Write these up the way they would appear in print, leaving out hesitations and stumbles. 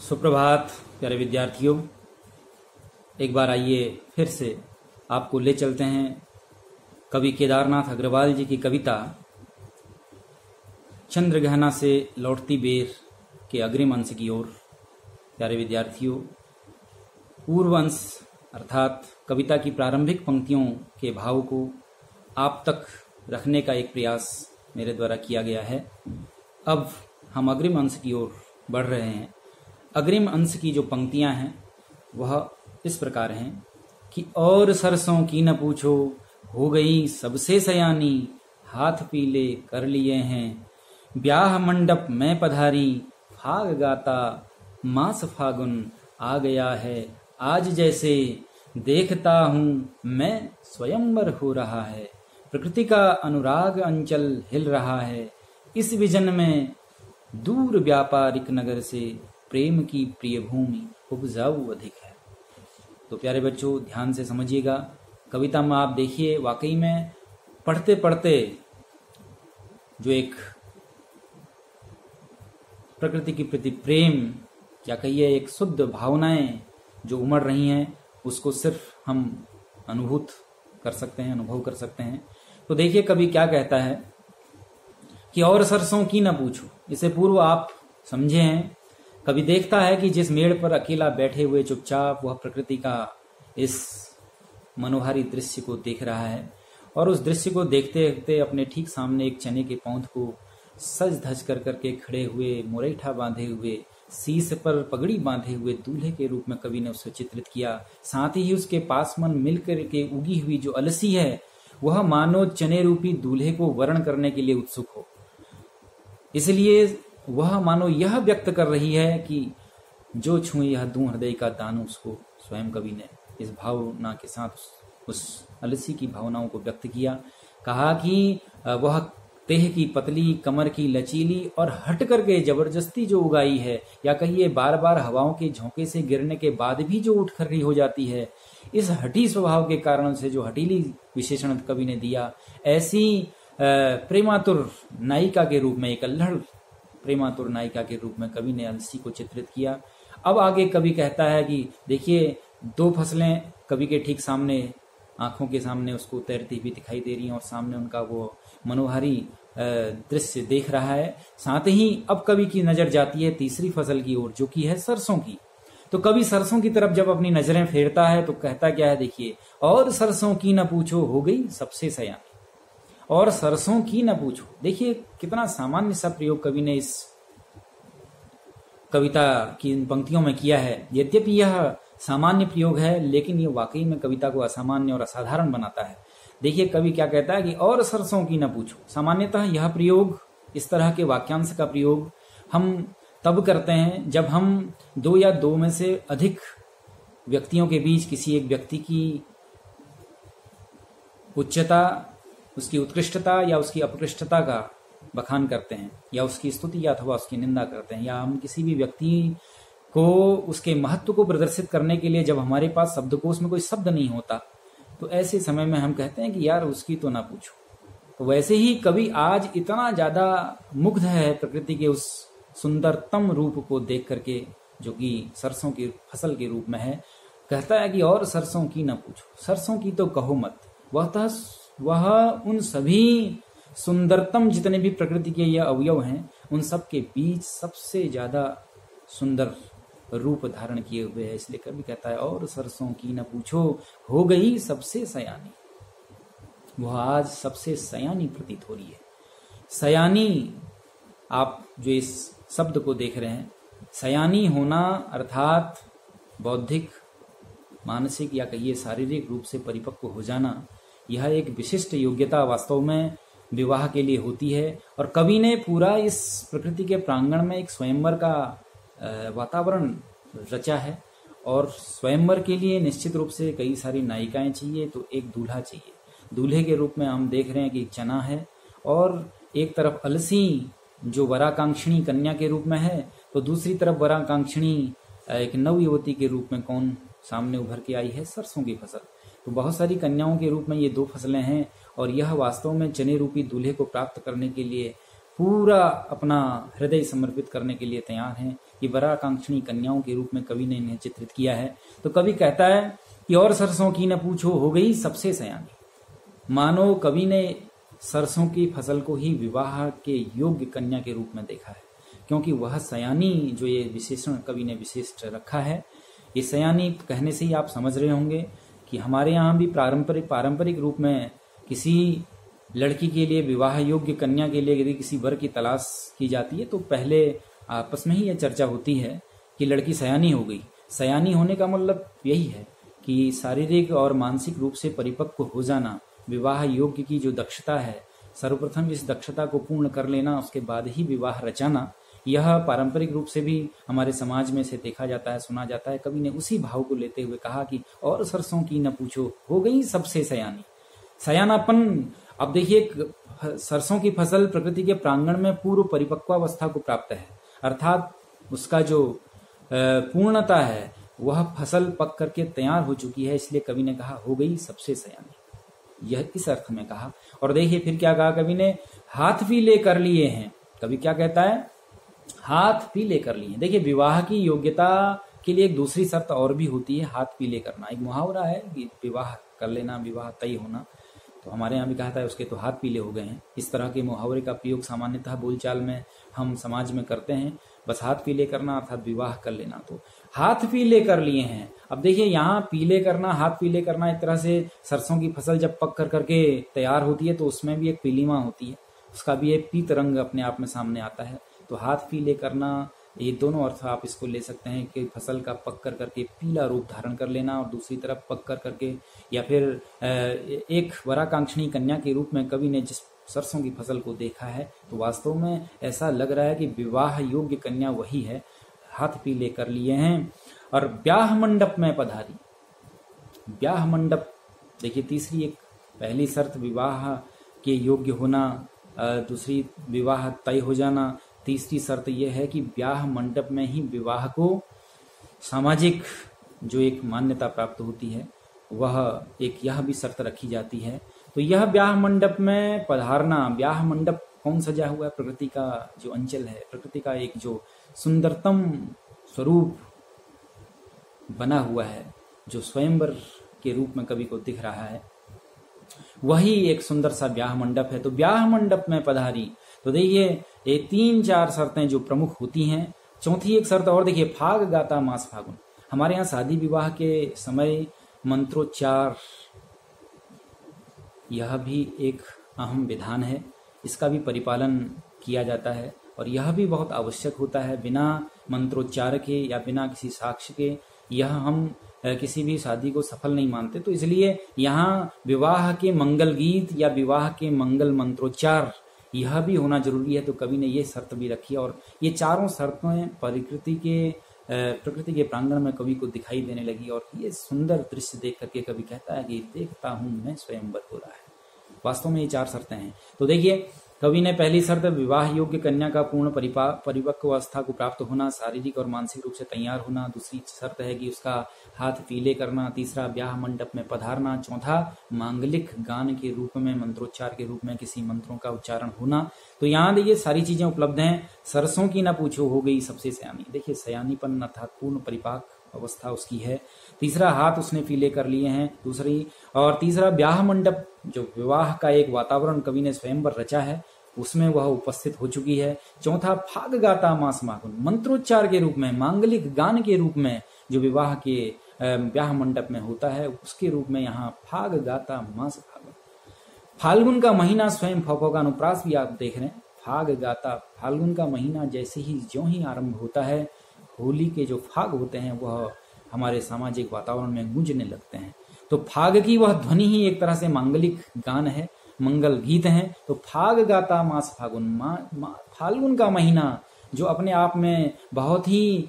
सुप्रभात प्यारे विद्यार्थियों। एक बार आइए फिर से आपको ले चलते हैं कवि केदारनाथ अग्रवाल जी की कविता चंद्रगहना से लौटती बेर के अग्रिम अंश की ओर। प्यारे विद्यार्थियों, पूर्व अंश अर्थात कविता की प्रारंभिक पंक्तियों के भाव को आप तक रखने का एक प्रयास मेरे द्वारा किया गया है। अब हम अग्रिम अंश की ओर बढ़ रहे हैं। अग्रिम अंश की जो पंक्तियां हैं वह इस प्रकार हैं कि और सरसों की न पूछो, हो गई सबसे सयानी, हाथ पीले कर लिए हैं, ब्याह मंडप में पधारी, फाग गाता मास फागुन आ गया है, आज जैसे देखता हूँ मैं स्वयंवर हो रहा है, प्रकृति का अनुराग अंचल हिल रहा है, इस विजन में दूर व्यापारिक नगर से प्रेम की प्रिय भूमि उपजाऊ अधिक है। तो प्यारे बच्चों, ध्यान से समझिएगा। कविता में आप देखिए, वाकई में पढ़ते पढ़ते जो एक प्रकृति के प्रति प्रेम या कहिए एक शुद्ध भावनाएं जो उमड़ रही हैं, उसको सिर्फ हम अनुभव कर सकते हैं। तो देखिए कवि क्या कहता है कि और सरसों की न पूछो। इससे पूर्व आप समझे हैं, कवि देखता है कि जिस मेड़ पर अकेला बैठे हुए चुपचाप वह प्रकृति का इस मनोहारी दृश्य को देख रहा है, और उस दृश्य को देखते देखते अपने ठीक सामने एक चने के पौध को सज धज कर करके खड़े हुए, मुरैठा बांधे हुए, शीश पर पगड़ी बांधे हुए दूल्हे के रूप में कवि ने उसे चित्रित किया। साथ ही उसके पास मन मिलकर के उगी हुई जो अलसी है वह मानो चने रूपी दूल्हे को वरण करने के लिए उत्सुक हो। इसलिए वह मानो यह व्यक्त कर रही है कि जो छुए यह दूं हृदय का दान। उसको स्वयं कवि ने इस भावना के साथ उस अलसी की भावनाओं को व्यक्त किया। कहा कि वह देह की पतली, कमर की लचीली और हट करके जबरदस्ती जो उगाई है, या कहिए बार बार हवाओं के झोंके से गिरने के बाद भी जो उठ खड़ी हो जाती है, इस हठी स्वभाव के कारण से जो हटीली विशेषण कवि ने दिया, ऐसी प्रेमातुर नायिका के रूप में, एक अल्हड़ प्रेमातुर नायिका के रूप में कवि ने अलसी को चित्रित किया। अब आगे कवि कहता है कि देखिए, दो फसलें कवि के ठीक सामने, आंखों के सामने उसको तैरती हुई दिखाई दे रही हैं, और सामने उनका वो मनोहारी दृश्य देख रहा है। साथ ही अब कवि की नजर जाती है तीसरी फसल की ओर, जो कि है सरसों की। तो कवि सरसों की तरफ जब अपनी नजरें फेरता है तो कहता क्या है, देखिए, और सरसों की न पूछो, हो गई सबसे सयानी। और सरसों की न पूछो, देखिए कितना सामान्य सा प्रयोग कवि ने इस कविता की इन पंक्तियों में किया है। यद्यपि यह सामान्य प्रयोग है, लेकिन यह वाकई में कविता को असामान्य और असाधारण बनाता है। देखिए कवि क्या कहता है कि और सरसों की न पूछो। सामान्यतः यह प्रयोग, इस तरह के वाक्यांश का प्रयोग हम तब करते हैं जब हम दो या दो में से अधिक व्यक्तियों के बीच किसी एक व्यक्ति की उच्चता, उसकी उत्कृष्टता या उसकी अपकृष्टता का बखान करते हैं, या उसकी स्तुति या अथवा उसकी निंदा करते हैं, या हम किसी भी व्यक्ति को उसके महत्व को प्रदर्शित करने के लिए जब हमारे पास शब्दकोश में कोई शब्द नहीं होता, तो ऐसे समय में हम कहते हैं कि यार उसकी तो ना पूछो। तो वैसे ही कवि आज इतना ज्यादा मुग्ध है प्रकृति के उस सुंदरतम रूप को देख करके, जो कि सरसों की फसल के रूप में है। कहता है कि और सरसों की ना पूछो, सरसों की तो कहो मत। वह उन सभी सुंदरतम जितने भी प्रकृति के ये अवयव हैं, उन सब के बीच सबसे ज्यादा सुंदर रूप धारण किए हुए है। इसलिए कवि कहता है और सरसों की न पूछो, हो गई सबसे सयानी। वह आज सबसे सयानी प्रतीत हो रही है। सयानी, आप जो इस शब्द को देख रहे हैं, सयानी होना अर्थात बौद्धिक, मानसिक या कहिए शारीरिक रूप से परिपक्व हो जाना, यह एक विशिष्ट योग्यता वास्तव में विवाह के लिए होती है। और कवि ने पूरा इस प्रकृति के प्रांगण में एक स्वयंवर का वातावरण रचा है, और स्वयंवर के लिए निश्चित रूप से कई सारी नायिकाएं चाहिए, तो एक दूल्हा चाहिए। दूल्हे के रूप में हम देख रहे हैं कि चना है, और एक तरफ अलसी जो वराकांक्षिणी कन्या के रूप में है, तो दूसरी तरफ वराकांक्षिणी एक नव युवती के रूप में कौन सामने उभर के आई है, सरसों की फसल। तो बहुत सारी कन्याओं के रूप में ये दो फसलें हैं, और यह वास्तव में चने रूपी दूल्हे को प्राप्त करने के लिए पूरा अपना हृदय समर्पित करने के लिए तैयार हैं। ये वराकांक्षिणी कन्याओं के रूप में कवि ने इन्हें चित्रित किया है। तो कवि कहता है कि और सरसों की न पूछो हो गई सबसे सयानी। मानो कवि ने सरसों की फसल को ही विवाह के योग्य कन्या के रूप में देखा है, क्योंकि वह सयानी जो ये विशेषण कवि ने विशिष्ट रखा है, ये सयानी कहने से ही आप समझ रहे होंगे कि हमारे यहाँ भी पारंपरिक रूप में किसी लड़की के लिए, विवाह योग्य कन्या के लिए यदि किसी वर की तलाश की जाती है तो पहले आपस में ही यह चर्चा होती है कि लड़की सयानी हो गई। सयानी होने का मतलब यही है कि शारीरिक और मानसिक रूप से परिपक्व हो जाना, विवाह योग्य की जो दक्षता है, सर्वप्रथम इस दक्षता को पूर्ण कर लेना, उसके बाद ही विवाह रचाना। यह पारंपरिक रूप से भी हमारे समाज में से देखा जाता है, सुना जाता है। कवि ने उसी भाव को लेते हुए कहा कि और सरसों की न पूछो हो गई सबसे सयानी। सयानापन, अब देखिए सरसों की फसल प्रकृति के प्रांगण में पूर्व परिपक्वावस्था को प्राप्त है, अर्थात उसका जो पूर्णता है वह फसल पक करके तैयार हो चुकी है, इसलिए कवि ने कहा हो गई सबसे सयानी, यह इस अर्थ में कहा। और देखिए फिर क्या कहा कवि ने, हाथ पीले कर लिए हैं। कवि क्या कहता है, हाथ पीले कर लिए हैं। देखिए विवाह की योग्यता के लिए एक दूसरी शर्त और भी होती है, हाथ पीले करना। एक मुहावरा है कि विवाह कर लेना, विवाह तय होना, तो हमारे यहाँ भी कहा था उसके तो हाथ पीले हो गए हैं। इस तरह के मुहावरे का प्रयोग सामान्यतः बोलचाल में हम समाज में करते हैं, बस हाथ पीले करना अर्थात विवाह कर लेना। तो हाथ पीले कर लिए हैं। अब देखिए यहाँ पीले करना, हाथ पीले करना, एक तरह से सरसों की फसल जब पक कर करके तैयार होती है तो उसमें भी एक पीलीमा होती है, उसका भी एक पीत रंग अपने आप में सामने आता है। तो हाथ पीले करना, ये दोनों अर्थ आप इसको ले सकते हैं कि फसल का पक कर करके पीला रूप धारण कर लेना, और दूसरी तरफ पक कर करके या फिर एक वराकांक्षिणी कन्या के रूप में कवि ने जिस सरसों की फसल को देखा है, तो वास्तव में ऐसा लग रहा है कि विवाह योग्य कन्या वही है। हाथ पीले कर लिए हैं और ब्याह मंडप में पधारी। ब्याह मंडप, देखिए तीसरी एक, पहली शर्त विवाह के योग्य होना, दूसरी विवाह तय हो जाना, तीसरी शर्त यह है कि ब्याह मंडप में ही विवाह को सामाजिक जो एक मान्यता प्राप्त होती है, वह एक यह भी शर्त रखी जाती है। तो यह ब्याह मंडप में पधारना, ब्याह मंडप कौन सजा हुआ है, प्रकृति का जो अंचल है, प्रकृति का एक जो सुंदरतम स्वरूप बना हुआ है, जो स्वयंवर के रूप में कवि को दिख रहा है, वही एक सुंदर सा ब्याह मंडप है। तो ब्याह मंडप में पधारी, तो देखिए ये 3-4 शर्तें जो प्रमुख होती हैं। चौथी एक शर्त और देखिए, फाग गाता मास फागुन। हमारे यहाँ शादी विवाह के समय मंत्रोच्चार, यह भी एक अहम विधान है, इसका भी परिपालन किया जाता है और यह भी बहुत आवश्यक होता है। बिना मंत्रोच्चार के या बिना किसी साक्ष्य के यह हम किसी भी शादी को सफल नहीं मानते। तो इसलिए यहाँ विवाह के मंगल गीत या विवाह के मंगल मंत्रोच्चार यह भी होना जरूरी है। तो कवि ने ये शर्त भी रखी है और ये चारों शर्तें प्रकृति के प्रांगण में कवि को दिखाई देने लगी। और ये सुंदर दृश्य देख करके कवि कहता है कि देखता हूं मैं स्वयंवर हो रहा है। वास्तव में ये 4 शर्तें हैं। तो देखिए कवि ने पहली शर्त विवाह योग्य कन्या का पूर्ण परिपक्व अवस्था को प्राप्त होना, शारीरिक और मानसिक रूप से तैयार होना। दूसरी शर्त है कि उसका हाथ पीले करना। तीसरा ब्याह मंडप में पधारना। चौथा मांगलिक गान के रूप में, मंत्रोच्चार के रूप में किसी मंत्रों का उच्चारण होना। तो यहाँ देखिए सारी चीजें उपलब्ध हैं। सरसों की ना पूछो हो गई सबसे सयानी। देखिए सयानीपन अर्थात पूर्ण परिपाक अवस्था उसकी है। तीसरा हाथ उसने पीले कर लिए हैं दूसरी। और तीसरा ब्याह मंडप, जो विवाह का एक वातावरण कवि ने स्वयंवर रचा है, उसमें वह उपस्थित हो चुकी है। चौथा फाग गाता मास फागुन, मंत्रोच्चार के रूप में, मांगलिक गान के रूप में जो विवाह के ब्याह मंडप में होता है, उसके रूप में यहाँ फाग गाता मास फागुन। फाल्गुन का महीना स्वयं फौफौ का अनुप्रास भी आप देख रहे हैं। फाग गाता, फाल्गुन का महीना जैसे ही ज्यों ही आरंभ होता है, होली के जो फाग होते हैं वह हमारे सामाजिक वातावरण में गूंजने लगते हैं। तो फाग की वह ध्वनि ही एक तरह से मांगलिक गान है, मंगल गीत हैं। तो फाग गाता मास फागुन, फाल्गुन का महीना जो अपने आप में बहुत ही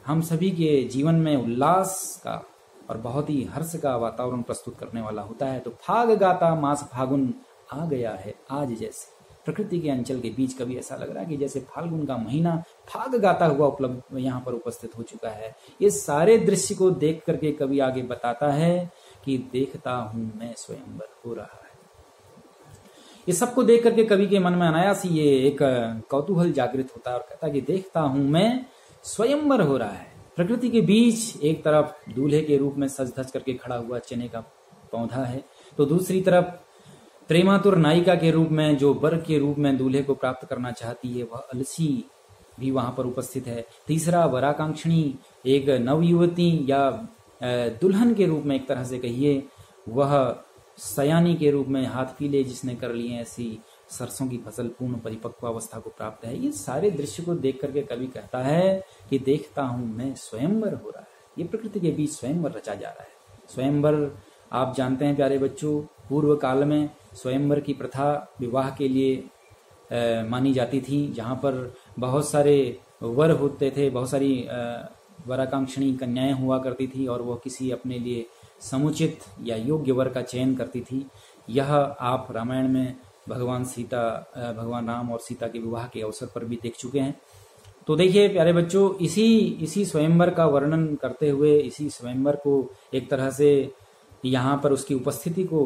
हम सभी के जीवन में उल्लास का और बहुत ही हर्ष का वातावरण प्रस्तुत करने वाला होता है। तो फाग गाता मास फागुन आ गया है आज, जैसे प्रकृति के अंचल के बीच कभी ऐसा लग रहा है कि जैसे फाल्गुन का महीना फाग गाता हुआ उपलब्ध यहाँ पर उपस्थित हो चुका है। ये सारे दृश्य को देख करके कवि आगे बताता है कि देखता हूं मैं स्वयंवर हो रहा है। ये सबको देख करके कवि के मन में अनायास ही ये एक कौतूहल जागृत होता है और कहता है कि देखता हूं मैं स्वयंवर हो रहा है। प्रकृति के बीच एक तरफ दूल्हे के रूप में सज धज करके खड़ा हुआ चने का पौधा है, तो दूसरी तरफ प्रेमातुर नायिका के रूप में जो वर के रूप में दूल्हे को प्राप्त करना चाहती है वह अलसी भी वहां पर उपस्थित है। तीसरा वराकांक्षणी एक नवयुवती या दुल्हन के रूप में एक तरह से कहिए, वह सयानी के रूप में हाथ पीले जिसने कर लिए ऐसी सरसों की फसल पूर्ण परिपक्वावस्था को प्राप्त है। ये सारे दृश्य को देख करके कवि कहता है कि देखता हूं मैं स्वयंवर हो रहा है। ये प्रकृति के बीच स्वयंवर रचा जा रहा है। स्वयंवर आप जानते हैं प्यारे बच्चों, पूर्व काल में स्वयंवर की प्रथा विवाह के लिए मानी जाती थी, जहाँ पर बहुत सारे वर होते थे, बहुत सारी वराकांक्षणी कन्याएं हुआ करती थी और वह किसी अपने लिए समुचित या योग्य वर का चयन करती थी। यह आप रामायण में भगवान राम और सीता के विवाह के अवसर पर भी देख चुके हैं। तो देखिए प्यारे बच्चों, इसी स्वयंवर का वर्णन करते हुए, इसी स्वयंवर को एक तरह से यहाँ पर उसकी उपस्थिति को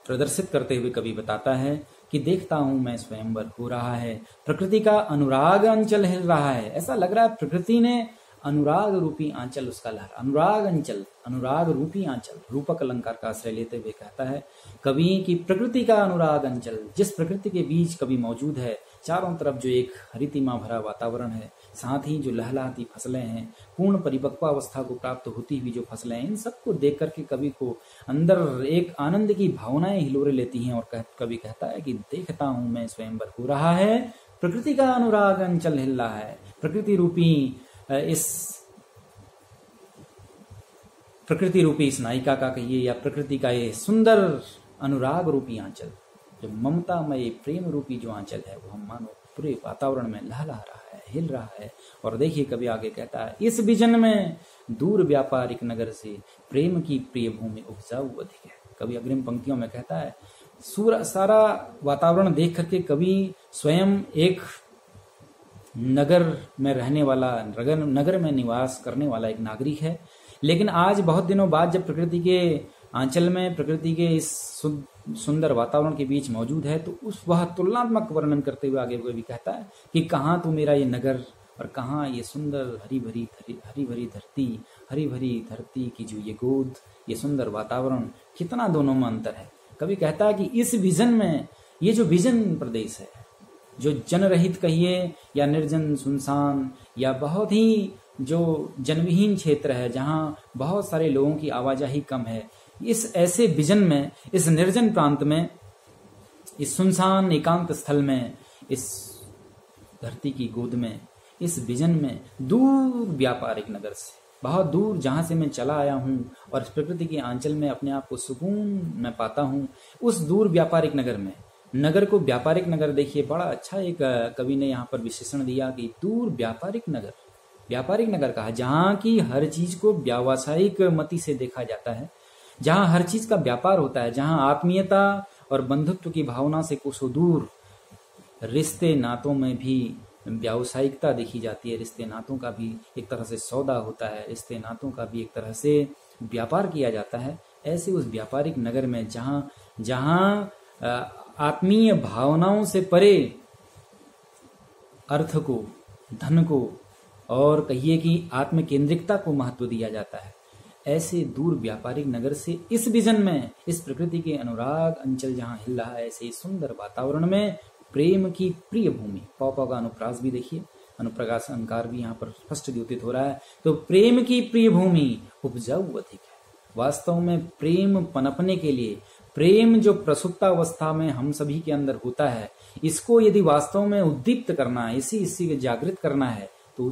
प्रदर्शित करते हुए कवि बताता है कि देखता हूं मैं स्वयंवर हो रहा है, प्रकृति का अनुराग अंचल हिल रहा है। ऐसा लग रहा है प्रकृति ने अनुराग रूपी आंचल उसका लहर, अनुराग अंचल, अनुराग रूपी आंचल, रूपक अलंकार का आश्रय लेते हुए कहता है कवि की प्रकृति का अनुराग अंचल, जिस प्रकृति के बीच कवि मौजूद है, चारों तरफ जो एक हरितिमा भरा वातावरण है, साथ ही जो लहलहाती फसलें हैं, पूर्ण परिपक्वावस्था को प्राप्त होती हुई जो फसलें हैं, इन सबको देख करके कवि को अंदर एक आनंद की भावनाएं हिलोरे लेती हैं और कवि कहता है कि देखता हूं मैं स्वयंवर हो रहा है, प्रकृति का अनुराग अंचल हिल रहा है। प्रकृति रूपी इस नायिका का कहिए या प्रकृति का ये सुंदर अनुराग रूपी आंचल, जो ममतामय प्रेम रूपी जो आंचल है, वो हम मानो पूरे वातावरण में लहला रहा है, हिल रहा है। और देखिए कभी आगे कहता है इस विजन में दूर व्यापारिक नगर से प्रेम की प्रिय भूमि उपजाऊ अधिक है। कभी अग्रिम पंक्तियों में कहता है सारा वातावरण देख करके कवि स्वयं एक नगर में रहने वाला, नगर में निवास करने वाला एक नागरिक है, लेकिन आज बहुत दिनों बाद जब प्रकृति के आंचल में, प्रकृति के इस सुंदर वातावरण के बीच मौजूद है, तो वह तुलनात्मक वर्णन करते हुए आगे भी कहता है कि कहाँ तो मेरा ये नगर और कहाँ ये सुंदर हरी भरी धरती की जो ये गोद, ये सुंदर वातावरण, कितना दोनों में अंतर है। कभी कहता है कि इस विजन में, ये जो विजन प्रदेश है, जो जनरहित कहिए या निर्जन सुनसान या बहुत ही जो जनविहीन क्षेत्र है, जहाँ बहुत सारे लोगों की आवाजाही कम है, इस ऐसे विजन में, इस निर्जन प्रांत में, इस सुनसान एकांत स्थल में, इस धरती की गोद में, इस विजन में दूर व्यापारिक नगर से, बहुत दूर जहां से मैं चला आया हूं और इस प्रकृति के आंचल में अपने आप को सुकून में पाता हूं, उस दूर व्यापारिक नगर में, नगर को व्यापारिक नगर देखिए, बड़ा अच्छा एक कवि ने यहाँ पर विशेषण दिया कि दूर व्यापारिक नगर, व्यापारिक नगर कहा जहाँ की हर चीज को व्यावसायिक मति से देखा जाता है, जहाँ हर चीज का व्यापार होता है, जहाँ आत्मीयता और बंधुत्व की भावना से कोसों दूर रिश्ते नातों में भी व्यावसायिकता देखी जाती है। रिश्ते नातों का भी एक तरह से सौदा होता है, रिश्ते नातों का भी एक तरह से व्यापार किया जाता है। ऐसे उस व्यापारिक नगर में जहाँ आत्मीय भावनाओं से परे अर्थ को, धन को और कहिए कि आत्म केंद्रिकता को महत्व दिया जाता है, ऐसे दूर व्यापारिक नगर से इस विजन में, इस प्रकृति के अनुराग अंचल जहाँ हिल रहा है, ऐसे सुंदर वातावरण में प्रेम की प्रिय भूमि, पौ का अनुप्रास भी देखिए, अनुप्रकाश अलंकार भी यहाँ पर स्पष्ट द्योतित हो रहा है। तो प्रेम की प्रिय भूमि उपजाऊ अधिक है। वास्तव में प्रेम पनपने के लिए, प्रेम जो प्रसुप्तावस्था में हम सभी के अंदर होता है, इसको यदि वास्तव में उद्दीप्त करना है, इसी को जागृत करना है, तो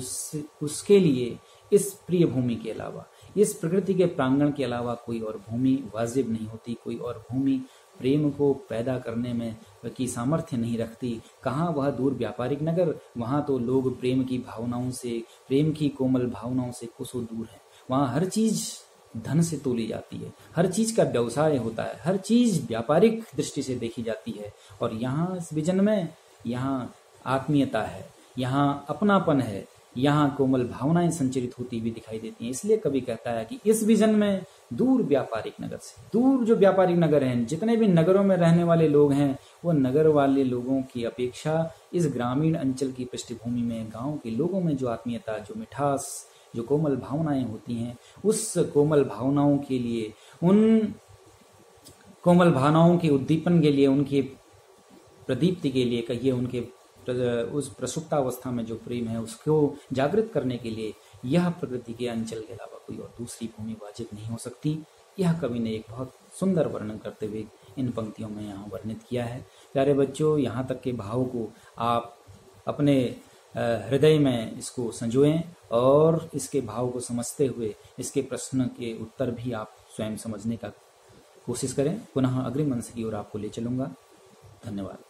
उसके लिए इस प्रिय भूमि के अलावा, इस प्रकृति के प्रांगण के अलावा कोई और भूमि वाजिब नहीं होती। कोई और भूमि प्रेम को पैदा करने में की सामर्थ्य नहीं रखती। कहाँ वह दूर व्यापारिक नगर, वहां तो लोग प्रेम की भावनाओं से, प्रेम की कोमल भावनाओं से कोसों दूर है। वहां हर चीज धन से तोली जाती है, हर चीज का व्यवसाय होता है, हर चीज व्यापारिक दृष्टि से देखी जाती है। और यहाँ इस विजन में, यहाँ आत्मीयता है, यहाँ अपनापन है, यहाँ कोमल भावनाएं संचरित होती हुई दिखाई देती हैं। इसलिए कवि कहता है कि इस विजन में दूर व्यापारिक नगर से। दूर जो व्यापारिक नगर हैं, जितने भी नगरों में रहने वाले लोग हैं, वो नगर वाले लोगों की अपेक्षा इस ग्रामीण अंचल की पृष्ठभूमि में गांव के लोगों में जो आत्मीयता, जो मिठास, जो कोमल भावनाएं होती हैं, उस कोमल भावनाओं के लिए, उन कोमल भावनाओं के उद्दीपन के लिए, उनके प्रदीप्ति के लिए कहिए, उनके उस प्रसुप्तावस्था में जो प्रेम है उसको जागृत करने के लिए यह प्रकृति के अंचल के अलावा कोई और दूसरी भूमि वाजिब नहीं हो सकती। यह कवि ने एक बहुत सुंदर वर्णन करते हुए इन पंक्तियों में यहाँ वर्णित किया है। प्यारे बच्चों, यहाँ तक के भाव को आप अपने हृदय में इसको संजोएं और इसके भाव को समझते हुए इसके प्रश्न के उत्तर भी आप स्वयं समझने का कोशिश करें। पुनः अग्रिम अंश की ओर आपको ले चलूंगा। धन्यवाद।